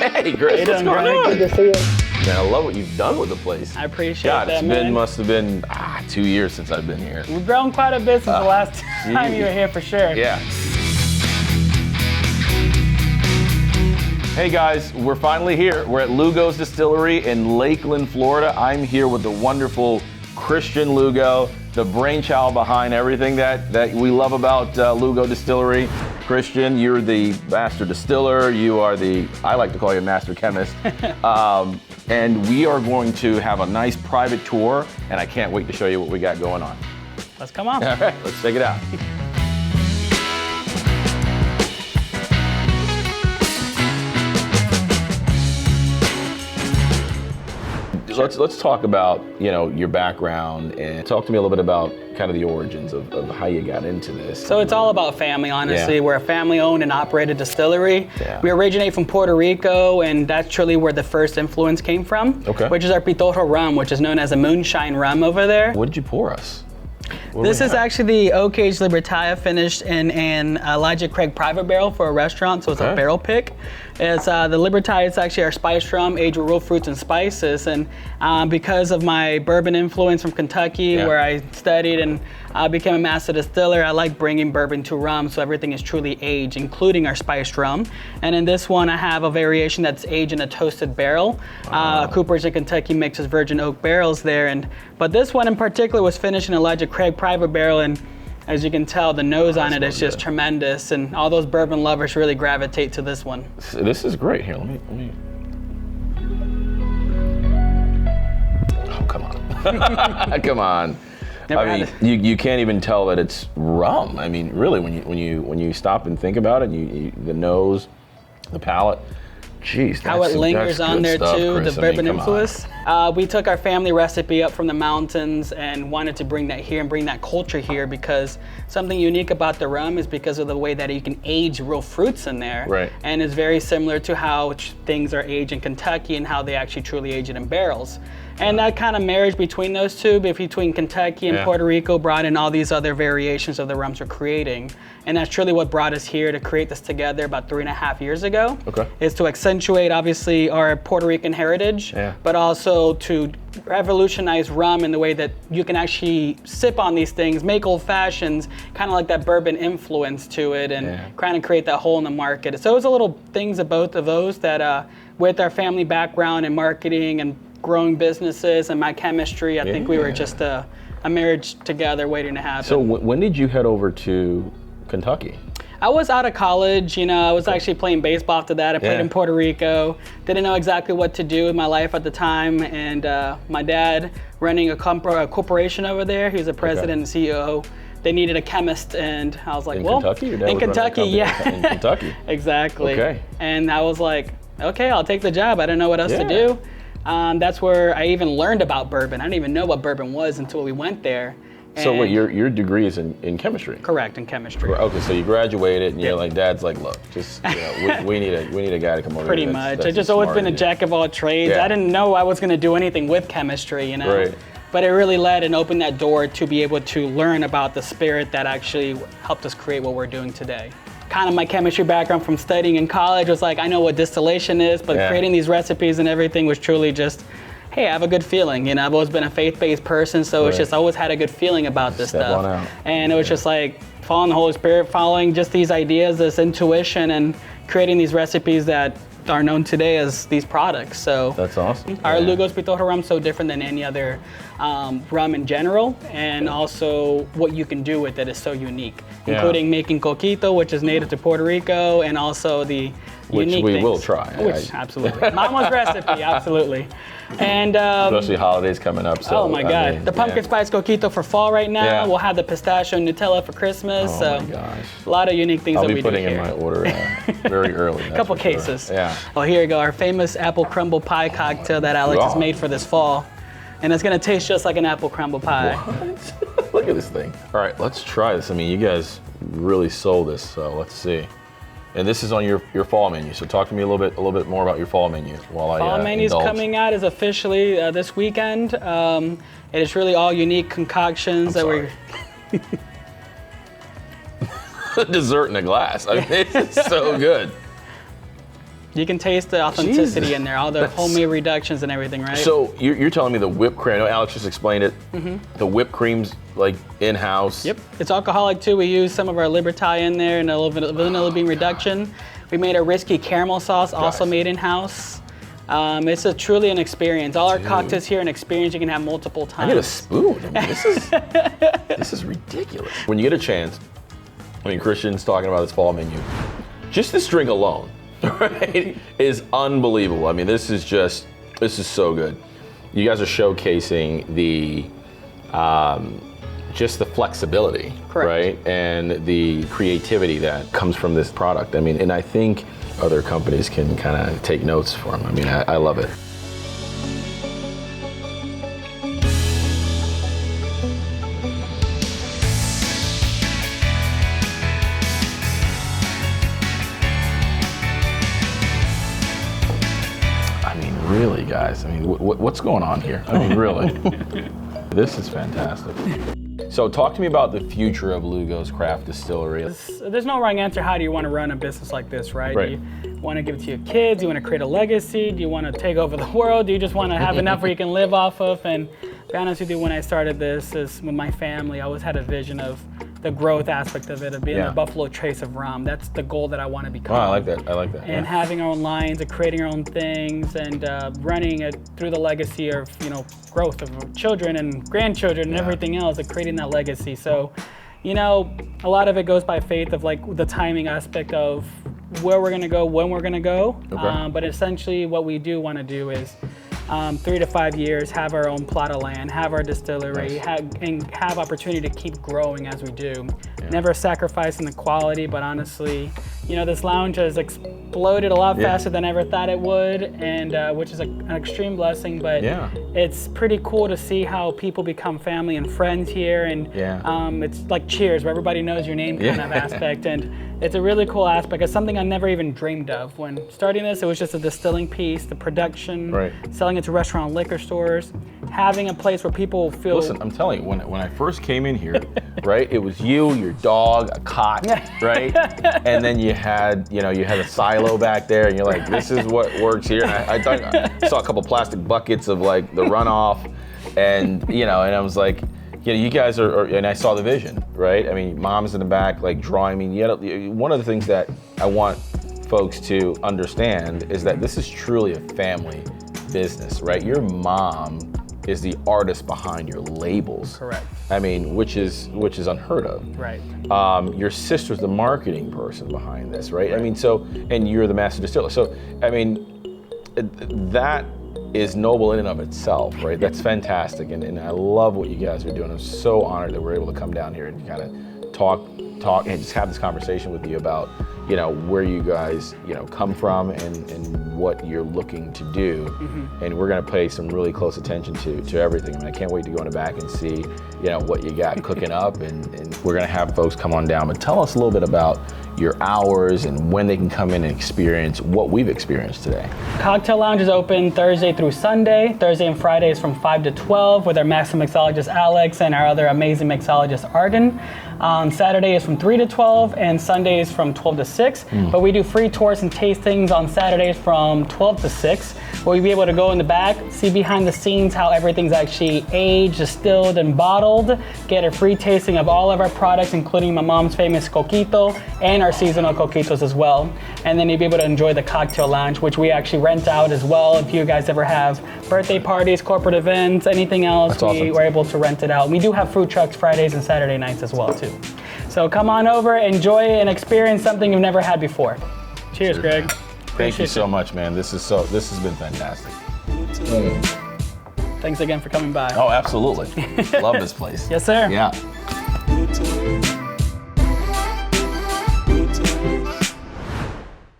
Hey, Chris, what's going on? Good to see you. Man, I love what you've done with the place. I appreciate God, that, it's man. must have been 2 years since I've been here. We've grown quite a bit since the last time you were here, for sure. Yeah. Hey guys, we're finally here. We're at Lugo's Distillery in Lakeland, Florida. I'm here with the wonderful Christian Lugo, the brainchild behind everything that we love about Lugo Distillery. Christian, you're the master distiller. You are I like to call you a master chemist. And we are going to have a nice private tour, and I can't wait to show you what we got going on. Let's come on. All right, let's check it out. Let's talk about, your background, and talk to me a little bit about kind of the origins of how you got into this. So it's all about family, honestly. Yeah. We're a family-owned and operated distillery. Yeah. We originate from Puerto Rico, and that's truly where the first influence came from. Okay. Which is our Pitorro rum, which is known as a moonshine rum over there. What did you pour us? This is actually the Oak Aged Libertalia finished in an Elijah Craig private barrel for a restaurant, so it's a barrel pick. It's the Libertalia, it's actually our spice rum, aged with real fruits and spices. And because of my bourbon influence from Kentucky, where I studied and became a master distiller, I like bringing bourbon to rum, so everything is truly aged, including our spiced rum. And in this one, I have a variation that's aged in a toasted barrel. Cooper's in Kentucky mixes virgin oak barrels there, but this one in particular was finished in Elijah Craig private barrel, and as you can tell, the nose on it is just tremendous, and all those bourbon lovers really gravitate to this one. This is great. Here, let me. Oh, come on. Come on. You can't even tell that it's rum. I mean, really, when you stop and think about it, the nose, the palate. Jeez, how it lingers on there stuff, too, Chris. the bourbon influence. We took our family recipe up from the mountains and wanted to bring that here and bring that culture here, because something unique about the rum is because of the way that you can age real fruits in there. Right. And it's very similar to how things are aged in Kentucky and how they actually truly age it in barrels. And that kind of marriage between those two, between Kentucky and Puerto Rico, brought in all these other variations of the rums we're creating. And that's truly what brought us here to create this together about 3.5 years ago. Okay. Is to accentuate, obviously, our Puerto Rican heritage, but also to revolutionize rum in the way that you can actually sip on these things, make old fashions, kind of like that bourbon influence to it, and kind of create that hole in the market. So it was a little things of both of those that, with our family background in marketing and growing businesses and my chemistry, I think we were just a marriage together waiting to happen. So when did you head over to Kentucky? I was out of college, I was actually playing baseball after that. I played in Puerto Rico. Didn't know exactly what to do with my life at the time, and my dad, running a corporation over there, he was a president and CEO. They needed a chemist, and I was like, in Kentucky? Your dad in was Kentucky, in Kentucky. Exactly. Okay. And I was like, okay, I'll take the job. I didn't know what else to do. That's where I even learned about bourbon. I didn't even know what bourbon was until we went there. So wait, your degree is in chemistry? Correct, in chemistry. Okay, so you graduated, and you're like, Dad's like, look, just we need a guy to come over. Pretty here much. that's I've just always been a jack of all trades. I didn't know I was going to do anything with chemistry, Right. But it really led and opened that door to be able to learn about the spirit that actually helped us create what we're doing today. Kind of my chemistry background from studying in college was like, I know what distillation is, but creating these recipes and everything was truly just, hey, I have a good feeling. I've always been a faith-based person, so it's just always had a good feeling about this Step stuff. on out. And it was just like following the Holy Spirit, following just these ideas, this intuition, and creating these recipes that are known today as these products. So that's awesome. Our Lugo's Pitorro rum is so different than any other rum in general, and also what you can do with it is so unique, including making coquito, which is native to Puerto Rico, and also the unique we things. will try. Absolutely. Mama's recipe, absolutely. And especially holidays coming up. So, oh my God, the pumpkin spice coquito for fall right now. Yeah. We'll have the pistachio Nutella for Christmas. Oh my gosh. A lot of unique things I'll that be we do putting here. in my order very early. A couple cases. Sure. Yeah. Oh, here you go. Our famous apple crumble pie cocktail that Alex has made for this fall. And it's gonna taste just like an apple crumble pie. What? Look at this thing. All right, let's try this. I mean, you guys really sold this, so let's see. And this is on your fall menu. So talk to me a little bit more about your fall menu while Fall menu's indulge. coming out is officially this weekend. It is really all unique concoctions that we're. Dessert in a glass. I mean, it's so good. You can taste the authenticity in there, all the homemade reductions and everything, right? So you're telling me the whipped cream, I know Alex just explained it, the whipped cream's like in-house. Yep, it's alcoholic too. We use some of our Libertai in there and a little bit of vanilla bean reduction. We made a risky caramel sauce, also made in-house. It's truly an experience. All our cocktails here are an experience you can have multiple times. I need a spoon. I mean, this is ridiculous. When you get a chance, I mean, Christian's talking about this fall menu. Just this drink alone, right, is unbelievable. I mean, this is so good. You guys are showcasing the, just the flexibility, right? And the creativity that comes from this product. I mean, and I think other companies can kind of take notes from. I mean, I love it. I mean, really, guys, I mean, what's going on here? I mean, really. This is fantastic. So talk to me about the future of Lugo's Craft Distillery. There's no wrong answer. How do you want to run a business like this, right? Do you want to give it to your kids? Do you want to create a legacy? Do you want to take over the world? Do you just want to have enough where you can live off of? And to be honest with you, when I started this with my family, I always had a vision of the growth aspect of it, of being the Buffalo Trace of rum. That's the goal that I want to become. Oh, I like that. I like that. And having our own lines, and creating our own things, and running it through the legacy of growth of children and grandchildren and everything else, and creating that legacy. So, a lot of it goes by faith of like the timing aspect of where we're gonna go, when we're gonna go. But essentially, what we do want to do is 3 to 5 years, have our own plot of land, have our distillery, have opportunity to keep growing as we do. Never sacrificing the quality, but honestly, this lounge has exploded a lot faster than I ever thought it would, and which is an extreme blessing, but it's pretty cool to see how people become family and friends here, and it's like Cheers, where everybody knows your name kind of aspect, and it's a really cool aspect. It's something I never even dreamed of. When starting this, it was just a distilling piece, the production, selling it to restaurant liquor stores, having a place where people feel... Listen, I'm telling you, when I first came in here, right, it was you, your dog, a cot, right? And then you had a silo back there, and you're like, this is what works here. And I saw a couple plastic buckets of like the runoff, and and I was like, you guys are, and I saw the vision, right? I mean, mom's in the back, like drawing me. One of the things that I want folks to understand is that this is truly a family business, right? Your mom is the artist behind your labels. Correct. I mean, which is unheard of. Right. Your sister's the marketing person behind this, right? I mean, and you're the master distiller. So, I mean, that is noble in and of itself, right? That's fantastic, and I love what you guys are doing. I'm so honored that we're able to come down here and kind of talk and just have this conversation with you about, where you guys, come from and what you're looking to do. And we're gonna pay some really close attention to everything. I mean, I can't wait to go in the back and see, what you got cooking up, and we're gonna have folks come on down. But tell us a little bit about your hours and when they can come in and experience what we've experienced today. Cocktail Lounge is open Thursday through Sunday. Thursday and Friday is from 5 to 12 with our master mixologist Alex and our other amazing mixologist Arden. Saturday is from 3 to 12 and Sunday is from 12 to 6. But we do free tours and tastings on Saturdays from 12 to 6. Where you'll be able to go in the back, see behind the scenes how everything's actually aged, distilled, and bottled. Get a free tasting of all of our products, including my mom's famous coquito and our seasonal coquitos as well. And then you'll be able to enjoy the Cocktail Lounge, which we actually rent out as well. If you guys ever have birthday parties, corporate events, anything else, we're able to rent it out. We do have food trucks Fridays and Saturday nights as well too. So come on over, enjoy and experience something you've never had before. Cheers, Greg. Thank you so much, man. This has been fantastic. Thanks again for coming by. Oh, absolutely. Love this place. Yes, sir. Yeah.